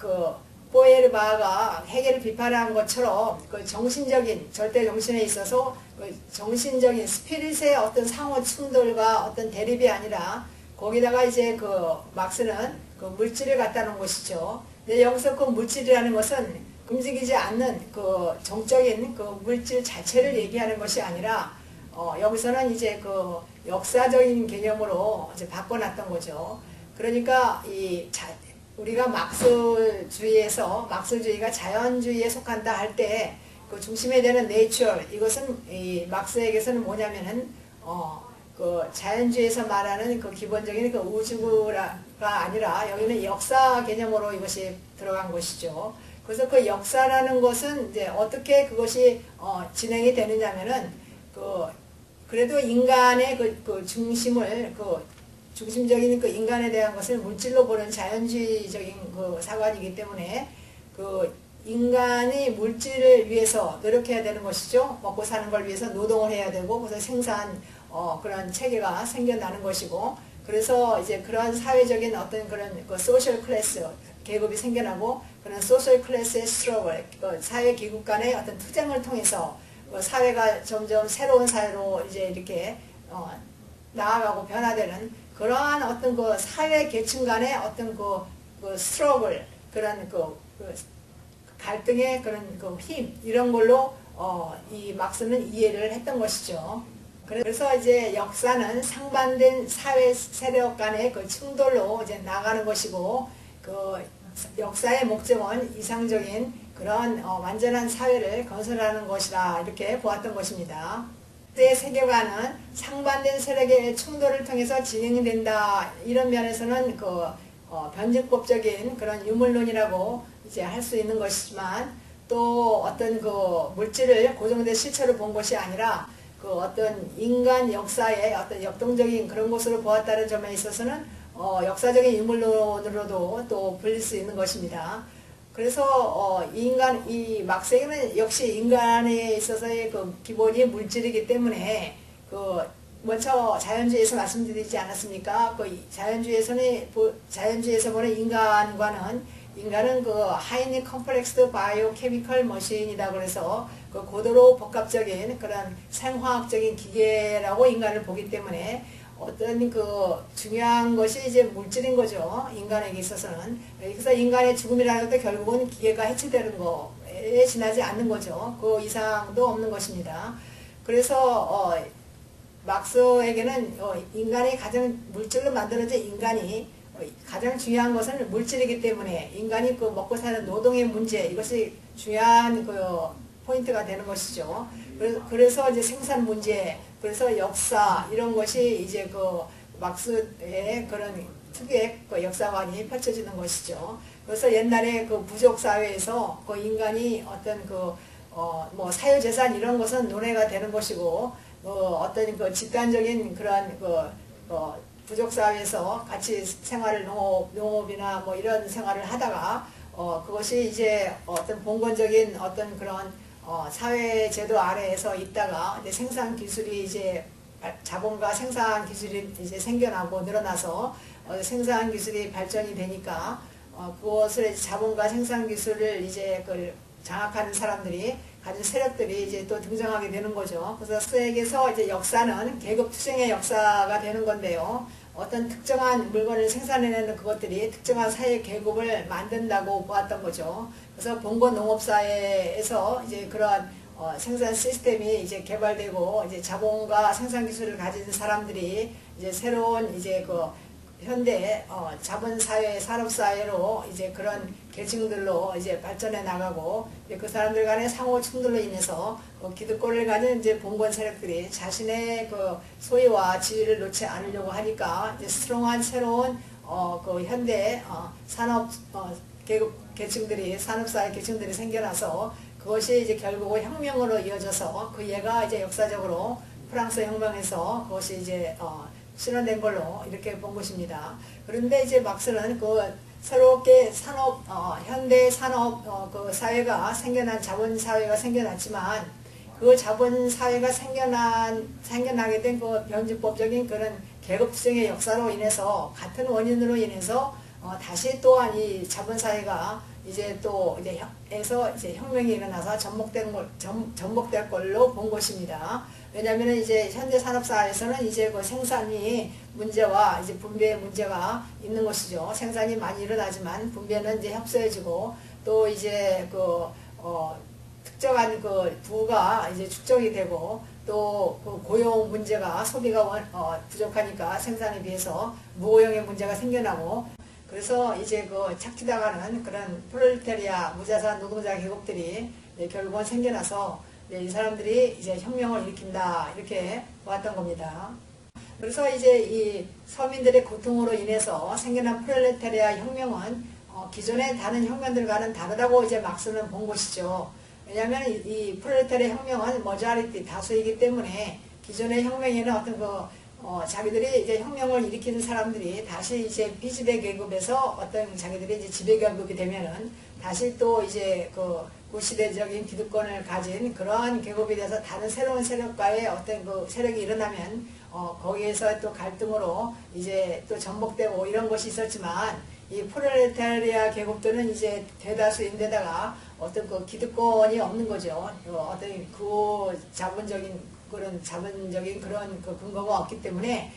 그 포에르바가 헤겔을 비판한 것처럼 그 정신적인 절대 정신에 있어서 그 정신적인 스피릿의 어떤 상호 충돌과 어떤 대립이 아니라 거기다가 이제 그 막스는 그 물질을 갖다 놓은 것이죠. 근데 여기서 그 물질이라는 것은 움직이지 않는 그 정적인 그 물질 자체를 얘기하는 것이 아니라 여기서는 이제 그 역사적인 개념으로 이제 바꿔놨던 거죠. 그러니까 우리가 막스주의가 자연주의에 속한다 할 때 그 중심에 되는 내추럴, 이것은 이 막스에게서는 뭐냐면은 그 자연주의에서 말하는 그 기본적인 그 우주가 아니라 여기는 역사 개념으로 이것이 들어간 것이죠. 그래서 그 역사라는 것은 이제 어떻게 그것이 진행이 되느냐면은 그래도 인간의 그 중심을 중심적인 그 인간에 대한 것을 물질로 보는 자연주의적인 그 사관이기 때문에 그 인간이 물질을 위해서 노력해야 되는 것이죠. 먹고 사는 걸 위해서 노동을 해야 되고 그래서 생산 그런 체계가 생겨나는 것이고, 그래서 이제 그런 사회적인 어떤 그런 그 소셜 클래스 계급이 생겨나고 그런 소셜 클래스의 스트러글, 그 사회 기국 간의 어떤 투쟁을 통해서 그 사회가 점점 새로운 사회로 이제 이렇게 나아가고 변화되는 그러한 어떤 그 사회 계층 간의 어떤 그 스트러글, 그런 그 갈등의 그런 그 힘, 이런 걸로 이 막스는 이해를 했던 것이죠. 그래서 이제 역사는 상반된 사회 세력 간의 그 충돌로 이제 나가는 것이고, 그 역사의 목적은 이상적인 그런 완전한 사회를 건설하는 것이다, 이렇게 보았던 것입니다. 그때의 세계관은 상반된 세력의 충돌을 통해서 진행된다, 이런 면에서는 그 변증법적인 그런 유물론이라고 이제 할 수 있는 것이지만, 또 어떤 그 물질을 고정된 실체로 본 것이 아니라 그 어떤 인간 역사의 어떤 역동적인 그런 것으로 보았다는 점에 있어서는 역사적인 인물론으로도 또 불릴 수 있는 것입니다. 그래서 이 막스에게는 역시 인간에 있어서의 그 기본이 물질이기 때문에 그 먼저 자연주의에서 말씀드리지 않았습니까? 그 자연주의에서 보는 인간은 그 하이니 컴플렉스 바이오 케미컬 머신이다 그래서 그 고도로 복합적인 그런 생화학적인 기계라고 인간을 보기 때문에 어떤 그 중요한 것이 이제 물질인 거죠. 인간에게 있어서는. 그래서 인간의 죽음이라는 것도 결국은 기계가 해체되는 거에 지나지 않는 거죠. 그 이상도 없는 것입니다. 그래서 막스에게는 인간이 가장 물질로 만들어진 인간이 가장 중요한 것은 물질이기 때문에 인간이 그 먹고 사는 노동의 문제, 이것이 중요한 그 포인트가 되는 것이죠. 그래서 이제 생산 문제, 그래서 역사, 이런 것이 이제 그 막스의 그런 특유의 그 역사관이 펼쳐지는 것이죠. 그래서 옛날에 그 부족 사회에서 그 인간이 어떤 뭐 사유재산 이런 것은 논외가 되는 것이고, 어떤 그 집단적인 그런 부족 사회에서 같이 생활을 농업이나 뭐 이런 생활을 하다가 그것이 이제 어떤 봉건적인 어떤 그런 사회 제도 아래에서 있다가 이제 생산 기술이 이제 자본과 생산 기술이 이제 생겨나고 늘어나서 생산 기술이 발전이 되니까 그것을 자본과 생산 기술을 이제 장악하는 사람들이 가진 세력들이 이제 또 등장하게 되는 거죠. 그래서 스에게서 이제 역사는 계급 투쟁의 역사가 되는 건데요. 어떤 특정한 물건을 생산해내는 그것들이 특정한 사회 계급을 만든다고 보았던 거죠. 그래서 봉건 농업사회에서 이제 그러한 생산 시스템이 이제 개발되고 이제 자본과 생산 기술을 가진 사람들이 이제 새로운 이제 현대 자본사회, 산업사회로 이제 그런 계층들로 이제 발전해 나가고, 그 사람들 간의 상호 충돌로 인해서 기득권을 가진 이제 봉건 세력들이 자신의 그 소유와 지위를 놓지 않으려고 하니까 이제 스트롱한 새로운 그 현대 산업 계층들이, 산업사회 계층들이 생겨나서 그것이 이제 결국은 혁명으로 이어져서 그 예가 이제 역사적으로 프랑스 혁명에서 그것이 이제 실현된 걸로 이렇게 본 것입니다. 그런데 이제 막스는 새롭게 현대 산업 그 사회가 자본사회가 생겨났지만, 그 자본사회가 생겨나게 된 그 변증법적인 그런 계급투쟁의 역사로 인해서, 같은 원인으로 인해서 다시 또한 이 자본사회가 이제 또 이제 혁명이 일어나서 전복될 걸로 본 것입니다. 왜냐하면 이제 현대 산업사회에서는 이제 그 생산이 문제와 이제 분배의 문제가 있는 것이죠. 생산이 많이 일어나지만 분배는 이제 협소해지고 또 이제 특정한 부가 이제 축적이 되고 또 고용 문제가 소비가 부족하니까 생산에 비해서 무고용의 문제가 생겨나고 그래서 이제 착취당하는 그런 프롤레타리아 무자산 노동자 계급들이 결국은 생겨나서 이 사람들이 이제 혁명을 일으킨다 이렇게 보았던 겁니다. 그래서 이제 이 서민들의 고통으로 인해서 생겨난 프롤레타리아 혁명은 기존의 다른 혁명들과는 다르다고 이제 막스는 본 것이죠. 왜냐하면 이 프롤레타리아 혁명은 머저리티 다수이기 때문에 기존의 혁명에는 자기들이 이제 혁명을 일으키는 사람들이 다시 이제 피지배 계급에서 자기들이 이제 지배 계급이 되면은 다시 또 이제 구시대적인 기득권을 가진 그러한 계급에 대해서 다른 새로운 세력과의 세력이 일어나면 거기에서 또 갈등으로 이제 또 전복되고 이런 것이 있었지만 이 프롤레타리아 계급들은 이제 대다수인데다가 기득권이 없는 거죠. 자본적인 그런 근거가 없기 때문에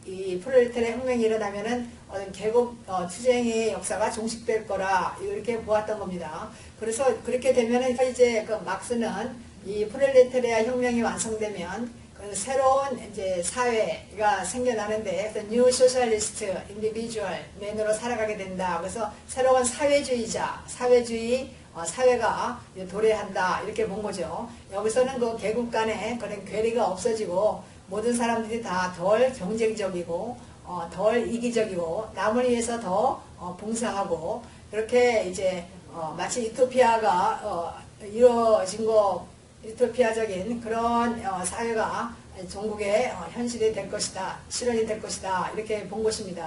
이 프롤레타리아 혁명이 일어나면은 계급 투쟁의 역사가 종식될 거라 이렇게 보았던 겁니다. 그래서 그렇게 되면은 이제 막스는 이 프롤레타리아 혁명이 완성되면 새로운 이제 사회가 생겨나는데 뉴 소셜리스트 인디비주얼 맨으로 살아가게 된다. 그래서 새로운 사회주의 사회가 도래한다 이렇게 본 거죠. 여기서는 계급 간의 그런 괴리가 없어지고 모든 사람들이 다 덜 경쟁적이고 덜 이기적이고 남을 위해서 더 봉사하고 그렇게 이제 마치 유토피아가 이루어진 유토피아적인 그런 사회가 전국의 현실이 될 것이다, 실현이 될 것이다 이렇게 본 것입니다.